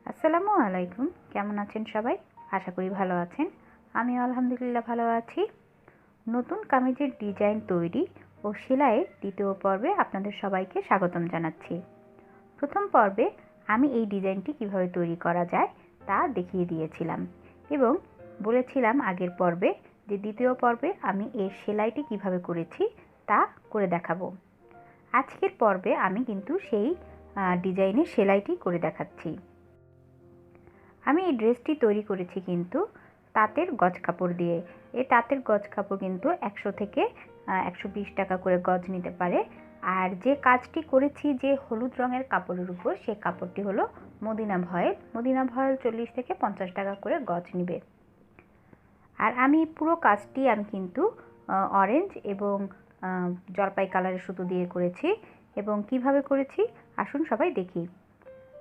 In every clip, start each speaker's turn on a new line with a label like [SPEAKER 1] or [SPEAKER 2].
[SPEAKER 1] আসসালামু আলাইকুম। কেমন আছেন সবাই? আশা করি ভালো আছেন। আমিও আলহামদুলিল্লাহ ভালো আছি। নতুন কামিজের ডিজাইন তৈরি ও সেলাইয়ের দ্বিতীয় পর্বে আপনাদের সবাইকে স্বাগতম জানাচ্ছি। প্রথম পর্বে আমি এই ডিজাইনটি কিভাবে তৈরি করা যায় তা দেখিয়ে দিয়েছিলাম এবং বলেছিলাম আগের পর্বে যে দ্বিতীয় পর্বে আমি এর সেলাইটি কিভাবে করেছি তা করে দেখাবো। আজকের পর্বে আমি কিন্তু সেই ডিজাইনের সেলাইটি করে দেখাচ্ছি। আমি এই ড্রেসটি তৈরি করেছি কিন্তু তাঁতের গজ কাপড় দিয়ে। এই তাঁতের গজ কাপড় কিন্তু 100 থেকে 120 টাকা করে গজ নিতে পারে। আর যে কাজটি করেছি যে হলুদ রঙের কাপড়ের উপর, সেই কাপড়টি হলো মদিনা ভয়েল। মদিনা ভয়েল 40 থেকে 50 টাকা করে গজ নিবে। আর আমি পুরো কাজটি আমি কিন্তু অরেঞ্জ এবং জলপাই কালারের সুতো দিয়ে করেছি। এবং কিভাবে করেছি আসুন সবাই দেখি।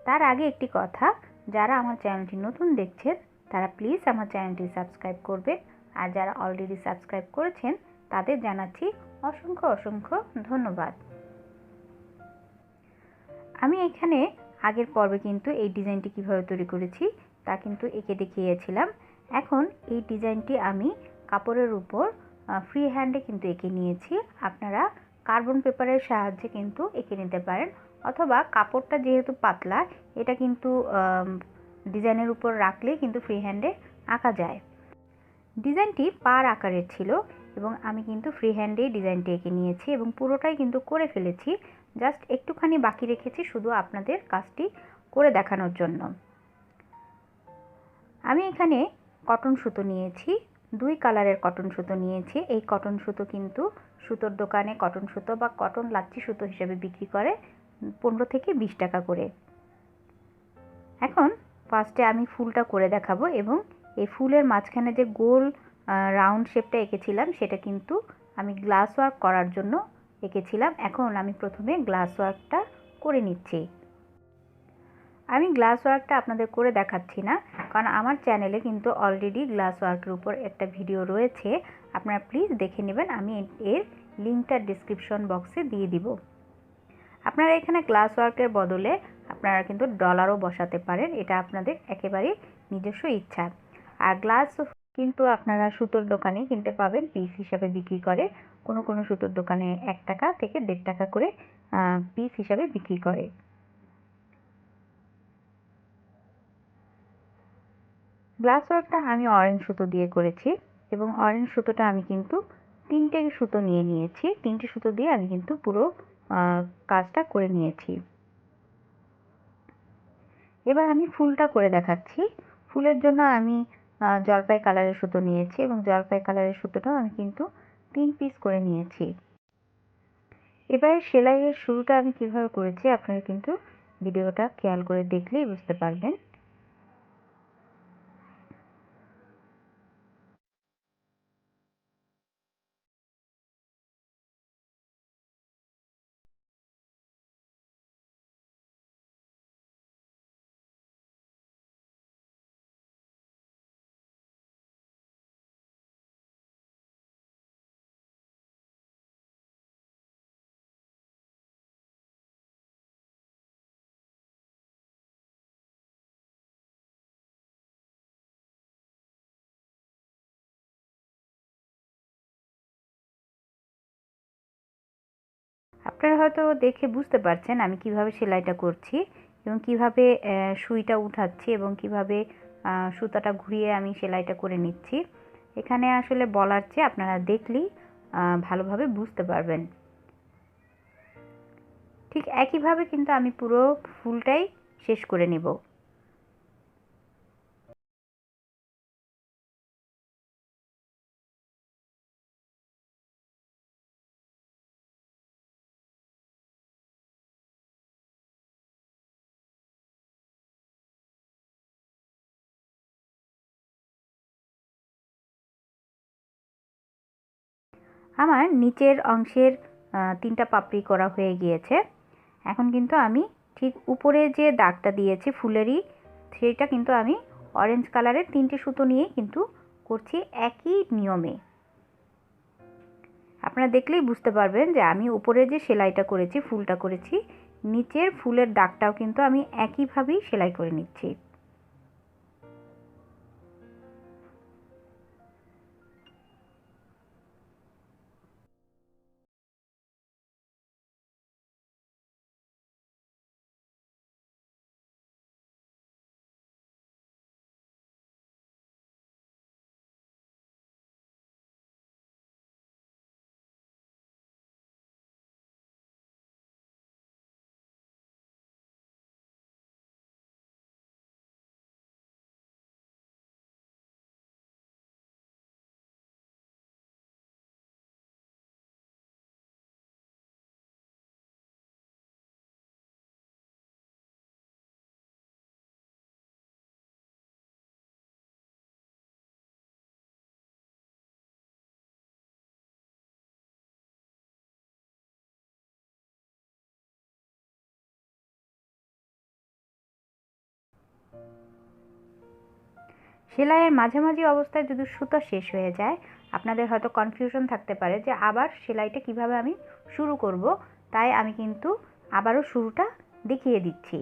[SPEAKER 1] তার আগে একটি কথা, যারা আমার চ্যানেলটি নতুন দেখছেন তারা প্লিজ আমার চ্যানেলটি সাবস্ক্রাইব করবেন। আর যারা অলরেডি সাবস্ক্রাইব করেছেন তাদের জানাচ্ছি অসংখ্য অসংখ্য ধন্যবাদ। আমি এখানে আগের পর্বে কিন্তু এই ডিজাইনটি কিভাবে তৈরি করেছি তা কিন্তু এঁকে দেখিয়েছিলাম। এখন এই ডিজাইনটি আমি কাপড়ের উপর ফ্রি হ্যান্ডে কিন্তু এঁকে নিয়েছি। আপনারা কার্বন পেপারের সাহায্যে কিন্তু এঁকে নিতে পারেন, অথবা কাপড়টা যেহেতু পাতলা এটা কিন্তু ডিজাইনের উপর রাখলে কিন্তু ফ্রি হ্যান্ডে আঁকা যায়। ডিজাইনটি পার আকারের ছিল এবং আমি কিন্তু ফ্রি হ্যান্ডেই ডিজাইনটি এঁকে নিয়েছি এবং পুরোটাই কিন্তু করে ফেলেছি। জাস্ট একটুখানি বাকি রেখেছি শুধু আপনাদের কাজটি করে দেখানোর জন্য। আমি এখানে কটন সুতো নিয়েছি, 2 কালারের কটন সুতো নিয়েছি। এই কটন সুতো কিন্তু সুতোর দোকানে কটন সুতো বা কটন লাচ্ছি সুতো হিসেবে বিক্রি করে 15 থেকে 20 টাকা করে। এখন ফার্স্টে আমি ফুলটা করে দেখাবো এবং এই ফুলের মাঝখানে যে গোল রাউন্ড শেপটা এঁকেছিলাম সেটা কিন্তু আমি গ্লাস ওয়ার্ক করার জন্য এঁকেছিলাম। এখন আমি প্রথমে গ্লাস ওয়ার্কটা করে নিচ্ছি। আমি গ্লাস ওয়ার্কটা আপনাদের করে দেখাচ্ছি না, কারণ আমার চ্যানেলে কিন্তু অলরেডি গ্লাস ওয়ার্কের উপর একটা ভিডিও রয়েছে, আপনারা প্লিজ দেখে নেবেন। আমি এর লিঙ্কটা ডিসক্রিপশন বক্সে দিয়ে দিব। আপনারা এখানে গ্লাস ওয়ার্কের বদলে আপনারা কিন্তু ডলারও বসাতে পারেন, এটা আপনাদের একেবারেই নিজস্ব ইচ্ছা। আর গ্লাস কিন্তু আপনারা সুতোর দোকানে কিনতে পাবেন, পিস হিসাবে বিক্রি করে। কোনো কোনো সুতোর দোকানে 1 টাকা থেকে 1.5 টাকা করে পিস হিসাবে বিক্রি করে। গ্লাস ওয়ার্কটা আমি অরেঞ্জ সুতো দিয়ে করেছি এবং অরেঞ্জ সুতোটা আমি কিন্তু 3টে সুতো নিয়ে নিয়েছি। 3টে সুতো দিয়ে আমি কিন্তু পুরো কাজটা করে নিয়েছি। এবার আমি ফুলটা করে দেখাচ্ছি। ফুলের জন্য আমি জলপাই কালারের সুতো নিয়েছি এবং জলপাই কালারের সুতোটাও আমি কিন্তু 3 পিস করে নিয়েছি। এবারে সেলাইয়ের শুরুটা আমি কিভাবে করেছি আপনারা কিন্তু ভিডিওটা খেয়াল করে দেখলেই বুঝতে পারবেন। আপনারা হয়তো দেখে বুঝতে পারছেন আমি কিভাবে সেলাইটা করছি এবং কিভাবে সুইটা উঠাচ্ছি এবং কিভাবে সুতাটা ঘুরিয়ে আমি সেলাইটা করে নিচ্ছি। এখানে আসলে বলার চেয়ে আপনারা দেখলেই ভালোভাবে বুঝতে পারবেন। ঠিক একইভাবে কিন্তু আমি পুরো ফুলটাই শেষ করে নেব। আমার নিচের অংশের 3টা পাপড়ি করা হয়ে গিয়েছে। এখন কিন্তু আমি ঠিক উপরে যে দাগটা দিয়েছি ফুলেরই, সেটা কিন্তু আমি অরেঞ্জ কালারের 3টে সুতো নিয়ে কিন্তু করছি একই নিয়মে। আপনারা দেখলেই বুঝতে পারবেন যে আমি উপরে যে সেলাইটা করেছি, ফুলটা করেছি, নিচের ফুলের দাগটাও কিন্তু আমি একইভাবেই সেলাই করে নিচ্ছি। সেলাইয়ের মাঝামাঝি অবস্থায় যদি সুতো শেষ হয়ে যায়, আপনাদের হয়তো কনফিউশন থাকতে পারে যে আবার সেলাইটা কিভাবে আমি শুরু করব। তাই আমি কিন্তু আবারও শুরুটা দেখিয়ে দিচ্ছি।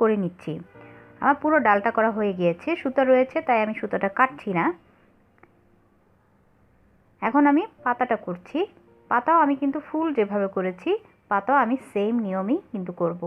[SPEAKER 1] করে নিচ্ছি। আমার পুরো ডালটা করা হয়ে গিয়েছে, সুতো রয়েছে তাই আমি সুতোটা কাটছি না। এখন আমি পাতাটা করছি। পাতাও আমি কিন্তু ফুল যেভাবে করেছি, পাতাও আমি সেম নিয়মেই কিন্তু করব।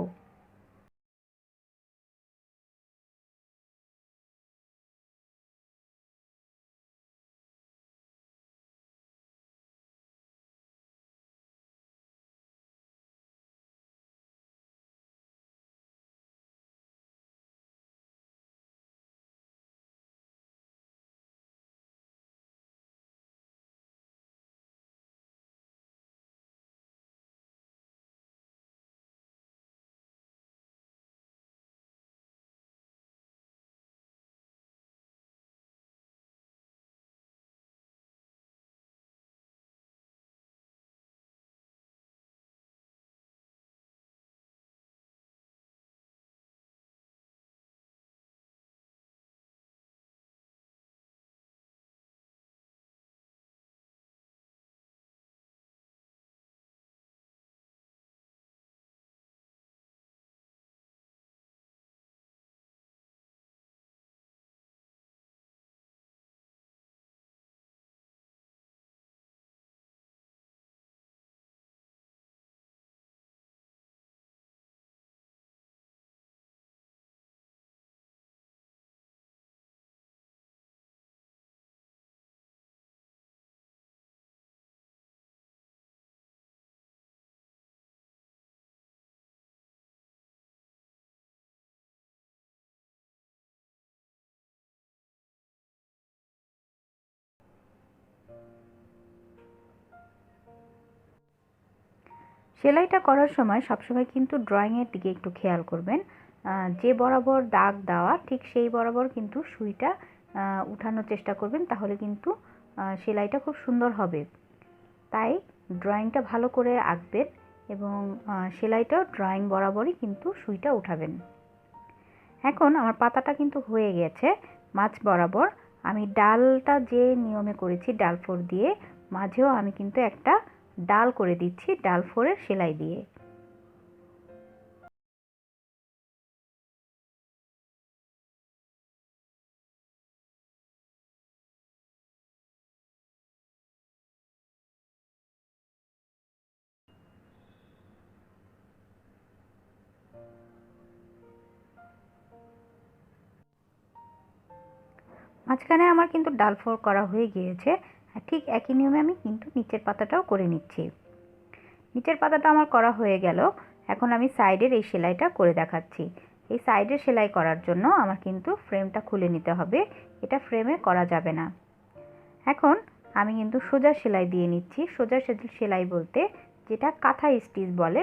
[SPEAKER 1] সেলাইটা করার সময় সবসময় কিন্তু ড্রয়িংয়ের দিকে একটু খেয়াল করবেন। যে বরাবর দাগ দেওয়া ঠিক সেই বরাবর কিন্তু সুইটা উঠানোর চেষ্টা করবেন, তাহলে কিন্তু সেলাইটা খুব সুন্দর হবে। তাই ড্রয়িংটা ভালো করে আঁকবেন এবং সেলাইটাও ড্রয়িং বরাবরই কিন্তু সুইটা উঠাবেন। এখন আমার পাতাটা কিন্তু হয়ে গেছে। মাঝ বরাবর আমি ডালটা যে নিয়মে করেছি ডাল ফোর দিয়ে, মাঝেও আমি কিন্তু একটা ডাল করে দিচ্ছি ডাল ফোরের সেলাই দিয়ে। মাঝখানে আমার কিন্তু ডাল ফোর করা হয়ে গিয়েছে। ঠিক একই নিয়মে আমি কিন্তু নিচের পাতাটাও করে নিচ্ছি। নিচের পাতাটা আমার করা হয়ে গেল। এখন আমি সাইডের এই সেলাইটা করে দেখাচ্ছি। এই সাইডের সেলাই করার জন্য আমার কিন্তু ফ্রেমটা খুলে নিতে হবে, এটা ফ্রেমে করা যাবে না। এখন আমি কিন্তু সোজা সেলাই দিয়ে নিচ্ছি। সোজা সেলাই বলতে যেটা কাঁথা স্টিচ বলে,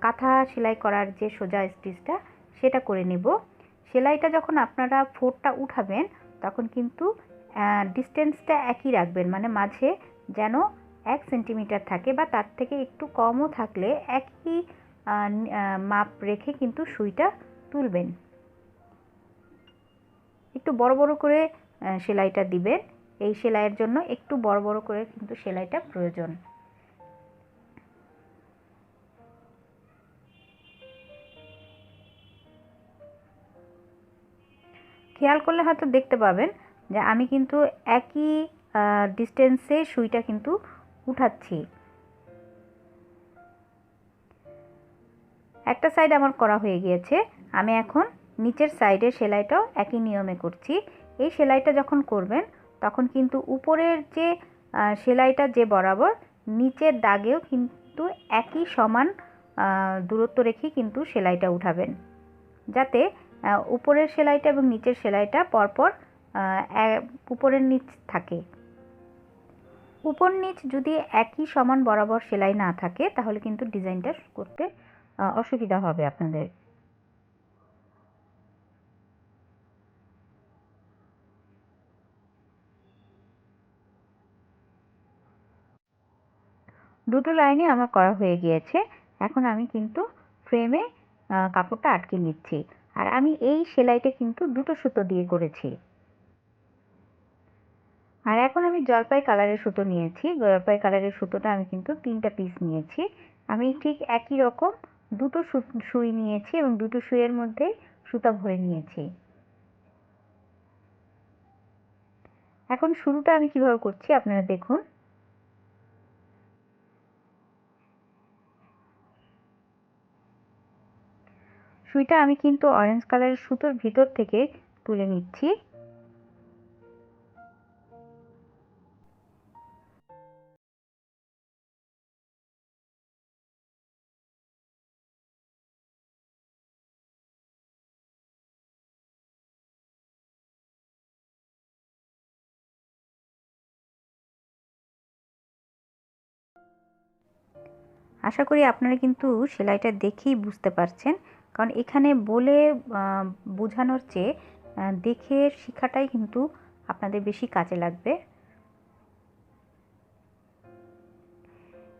[SPEAKER 1] কাঁথা সেলাই করার যে সোজা স্টিচটা সেটা করে নেব। সেলাইটা যখন আপনারা ফোরটা উঠাবেন তখন কিন্তু ডিস্টেন্সটা একই রাখবেন, মানে মাঝে যেন 1 সেন্টিমিটার থাকে বা তার থেকে একটু কমও থাকলে একই মাপ রেখে কিন্তু সুইটা তুলবেন। একটু বড় বড় করে সেলাইটা দিবেন, এই সেলাইয়ের জন্য একটু বড় বড় করে কিন্তু সেলাইটা প্রয়োজন। খেয়াল করলে হয়তো দেখতে পাবেন যে আমি কিন্তু একই ডিস্টেন্সে সুইটা কিন্তু উঠাচ্ছি। একটা সাইড আমার করা হয়ে গিয়েছে, আমি এখন নিচের সাইডের সেলাইটাও একই নিয়মে করছি। এই সেলাইটা যখন করবেন তখন কিন্তু উপরের যে সেলাইটা যে বরাবর, নিচের দাগেও কিন্তু একই সমান দূরত্ব রেখেই কিন্তু সেলাইটা উঠাবেন, যাতে উপরের সেলাইটা এবং নিচের সেলাইটা পরপর উপরের নিচ থাকে। উপর নিচ যদি একই সমান বরাবর সেলাই না থাকে তাহলে কিন্তু ডিজাইনটা করতে অসুবিধা হবে আপনাদের। দুটো লাইনই আমার করা হয়ে গিয়েছে। এখন আমি কিন্তু ফ্রেমে কাপড়টা আটকে নিচ্ছি। আর আমি এই সেলাইটা কিন্তু দুটো সুতো দিয়ে করেছি। আর এখন আমি জলপাই কালারের সুতো নিয়েছি। জলপাই কালারের সুতোটা আমি কিন্তু 3টা পিস নিয়েছি। আমি ঠিক একই রকম দুটো সুই নিয়েছি এবং দুটো সুইয়ের মধ্যেই সুতা ভরে নিয়েছি। এখন শুরুটা আমি কিভাবে করছি আপনারা দেখুন। সুইটা আমি কিন্তু অরেঞ্জ কালারের সুতোর ভিতর থেকে তুলে নিচ্ছি। আশা করি আপনারা কিন্তু সেলাইটা দেখেই বুঝতে পারছেন, কারণ এখানে বলে বোঝানোর চেয়ে দেখে শেখাটাই কিন্তু আপনাদের বেশি কাজে লাগবে।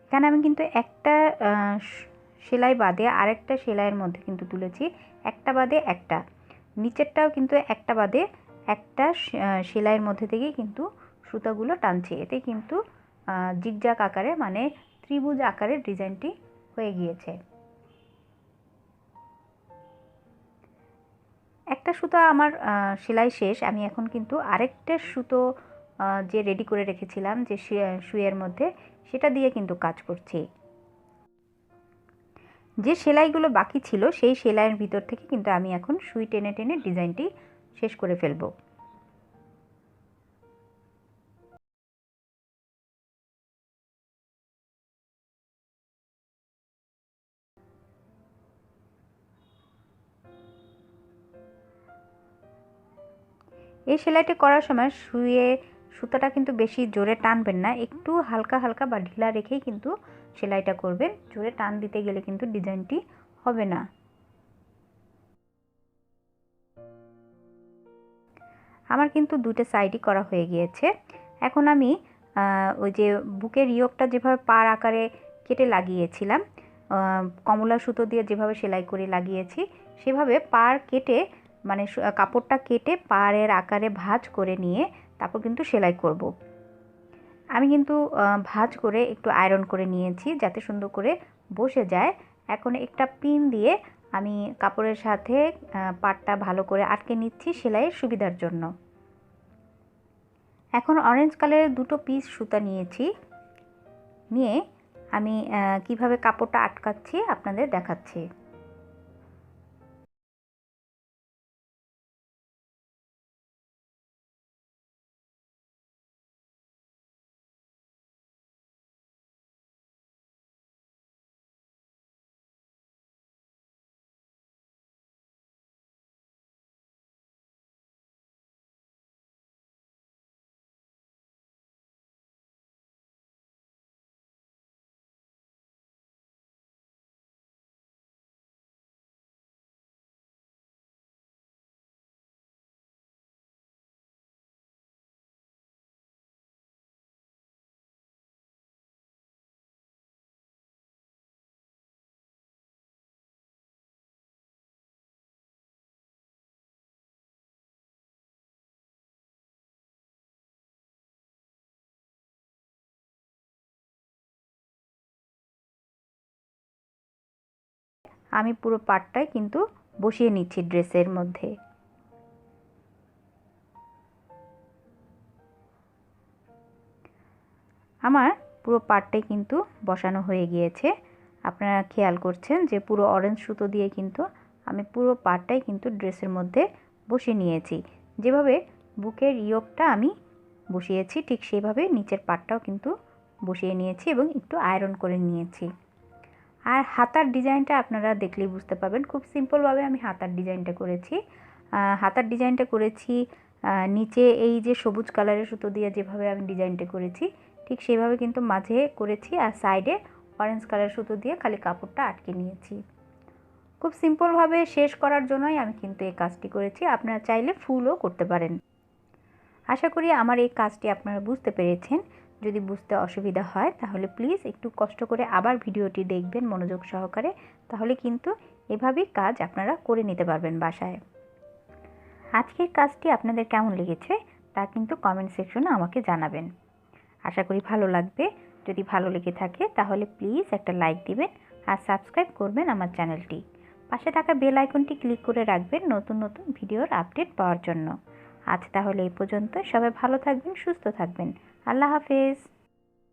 [SPEAKER 1] এখানে আমি কিন্তু একটা সেলাই বাদে আরেকটা সেলাইয়ের মধ্যে কিন্তু তুলেছি, একটা বাদে একটা, নিচেরটাও কিন্তু একটা বাদে একটা সেলাইয়ের মধ্যে থেকেই কিন্তু সুতাগুলো টানছি। এতে কিন্তু জিগজ্যাগ আকারে মানে ত্রিভুজ আকারের ডিজাইনটি হয়ে গিয়েছে। একটা সুতা আমার সেলাই শেষ। আমি এখন কিন্তু আরেকটা সুতো যে রেডি করে রেখেছিলাম যে সুইয়ের মধ্যে, সেটা দিয়ে কিন্তু কাজ করছি। যে সেলাইগুলো বাকি ছিল সেই সেলাইয়ের ভিতর থেকে কিন্তু আমি এখন সুই টেনে টেনে ডিজাইনটি শেষ করে ফেলবো। এই সেলাইটি করার সময় সুতাটা কিন্তু বেশি জোরে টানবেন না, একটু হালকা হালকা বা ঢিলা রেখেই কিন্তু সেলাইটা করবেন। জোরে টান দিতে গেলে কিন্তু ডিজাইনটি হবে না। আমার কিন্তু দুটো সাইডই করা হয়ে গিয়েছে। এখন আমি ওই যে বুকের ইয়োগটা যেভাবে পাড় আকারে কেটে লাগিয়েছিলাম, কমলা সুতো দিয়ে যেভাবে সেলাই করে লাগিয়েছি, সেভাবে পাড় কেটে মানে কাপড়টা কেটে পাড়ের আকারে ভাঁজ করে নিয়ে তারপর কিন্তু সেলাই করব। আমি কিন্তু ভাঁজ করে একটু আয়রন করে নিয়েছি যাতে সুন্দর করে বসে যায়। এখন একটা পিন দিয়ে আমি কাপড়ের সাথে পাড়টা ভালো করে আটকে নিচ্ছি সেলাইয়ের সুবিধার জন্য। এখন অরেঞ্জ কালারের দুটো পিস সুতা নিয়েছি, নিয়ে আমি কিভাবে কাপড়টা আটকাচ্ছি আপনাদের দেখাচ্ছি। আমি পুরো পাটটাই কিন্তু বসিয়ে নিচ্ছি ড্রেসের মধ্যে। আমার পুরো পাটটাই কিন্তু বসানো হয়ে গিয়েছে। আপনারা খেয়াল করছেন যে পুরো অরেঞ্জ সুতো দিয়ে কিন্তু আমি পুরো পাটটাই কিন্তু ড্রেসের মধ্যে বসিয়ে নিয়েছি। যেভাবে বুকের ইয়োগটা আমি বসিয়েছি ঠিক সেভাবে নিচের পাটটাও কিন্তু বসিয়ে নিয়েছি এবং একটু আয়রন করে নিয়েছি। আর হাতার ডিজাইনটা আপনারা দেখলেই বুঝতে পারবেন, খুব সিম্পলভাবে আমি হাতার ডিজাইনটা করেছি। হাতার ডিজাইনটা করেছি নিচে এই যে সবুজ কালারের সুতো দিয়ে যেভাবে আমি ডিজাইনটা করেছি ঠিক সেভাবে কিন্তু মাঝে করেছি, আর সাইডে অরেঞ্জ কালার সুতো দিয়ে খালি কাপড়টা আটকে নিয়েছি। খুব সিম্পলভাবে শেষ করার জন্যই আমি কিন্তু এই কাজটি করেছি। আপনারা চাইলে ফুলও করতে পারেন। আশা করি আমার এই কাজটি আপনারা বুঝতে পেরেছেন। যদি বুঝতে অসুবিধা হয় তাহলে প্লিজ একটু কষ্ট করে আবার ভিডিওটি দেখবেন মনোযোগ সহকারে, তাহলে কিন্তু এভাবেই কাজ আপনারা করে নিতে পারবেন বাসায়। আজকের কাজটি আপনাদের কেমন লেগেছে তা কিন্তু কমেন্ট সেকশনে আমাকে জানাবেন। আশা করি ভালো লাগবে। যদি ভালো লেগে থাকে তাহলে প্লিজ একটা লাইক দিবেন আর সাবস্ক্রাইব করবেন আমার চ্যানেলটি। পাশে থাকা বেল আইকনটি ক্লিক করে রাখবেন নতুন নতুন ভিডিওর আপডেট পাওয়ার জন্য। আজ তাহলে এই পর্যন্ত। সবাই ভালো থাকবেন, সুস্থ থাকবেন। আল্লাহ হাফেজ।